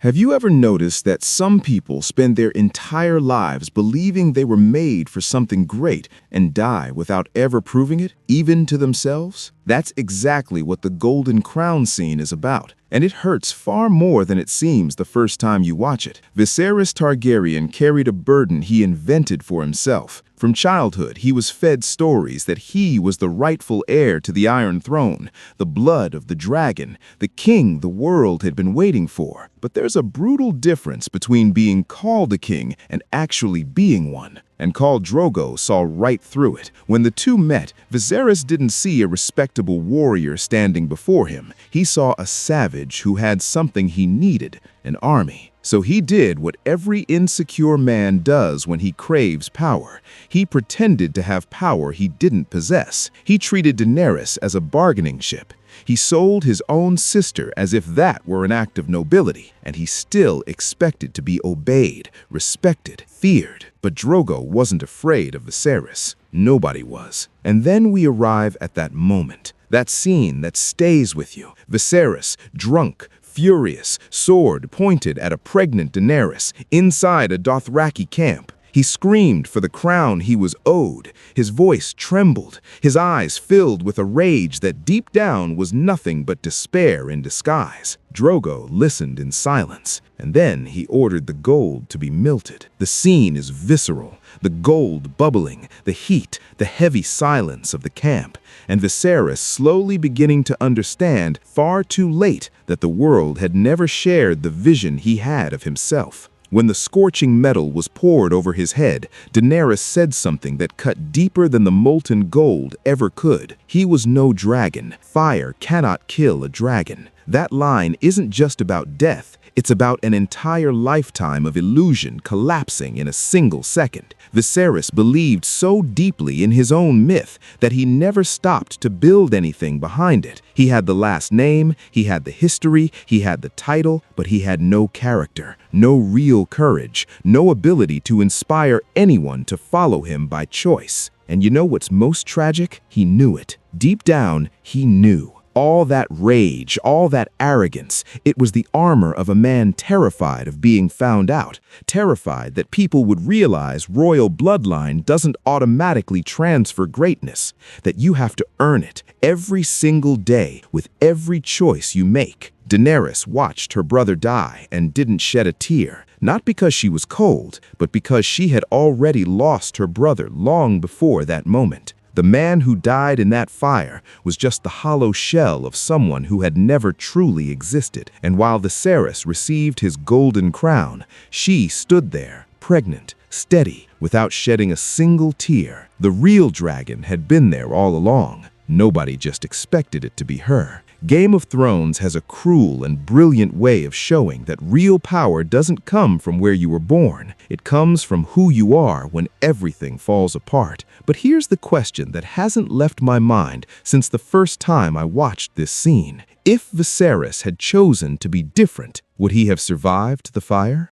Have you ever noticed that some people spend their entire lives believing they were made for something great and die without ever proving it, even to themselves? That's exactly what the Golden Crown scene is about, and it hurts far more than it seems the first time you watch it. Viserys Targaryen carried a burden he invented for himself. From childhood, he was fed stories that he was the rightful heir to the Iron Throne, the blood of the dragon, the king the world had been waiting for. But there's a brutal difference between being called a king and actually being one. And Khal Drogo saw right through it. When the two met, Viserys didn't see a respectable warrior standing before him. He saw a savage who had something he needed, an army. So he did what every insecure man does when he craves power. He pretended to have power he didn't possess. He treated Daenerys as a bargaining chip. He sold his own sister as if that were an act of nobility, and he still expected to be obeyed, respected, feared. But Drogo wasn't afraid of Viserys. Nobody was. And then we arrive at that moment, that scene that stays with you. Viserys, drunk, furious, sword pointed at a pregnant Daenerys inside a Dothraki camp. He screamed for the crown he was owed. His voice trembled, his eyes filled with a rage that deep down was nothing but despair in disguise. Drogo listened in silence, and then he ordered the gold to be melted. The scene is visceral, the gold bubbling, the heat, the heavy silence of the camp, and Viserys slowly beginning to understand, far too late, that the world had never shared the vision he had of himself. When the scorching metal was poured over his head, Daenerys said something that cut deeper than the molten gold ever could. He was no dragon. Fire cannot kill a dragon. That line isn't just about death. It's about an entire lifetime of illusion collapsing in a single second. Viserys believed so deeply in his own myth that he never stopped to build anything behind it. He had the last name, he had the history, he had the title, but he had no character, no real courage, no ability to inspire anyone to follow him by choice. And you know what's most tragic? He knew it. Deep down, he knew. All that rage, all that arrogance, it was the armor of a man terrified of being found out, terrified that people would realize royal bloodline doesn't automatically transfer greatness, that you have to earn it every single day with every choice you make. Daenerys watched her brother die and didn't shed a tear, not because she was cold, but because she had already lost her brother long before that moment. The man who died in that fire was just the hollow shell of someone who had never truly existed. And while Viserys received his golden crown, she stood there, pregnant, steady, without shedding a single tear. The real dragon had been there all along. Nobody just expected it to be her. Game of Thrones has a cruel and brilliant way of showing that real power doesn't come from where you were born. It comes from who you are when everything falls apart. But here's the question that hasn't left my mind since the first time I watched this scene. If Viserys had chosen to be different, would he have survived the fire?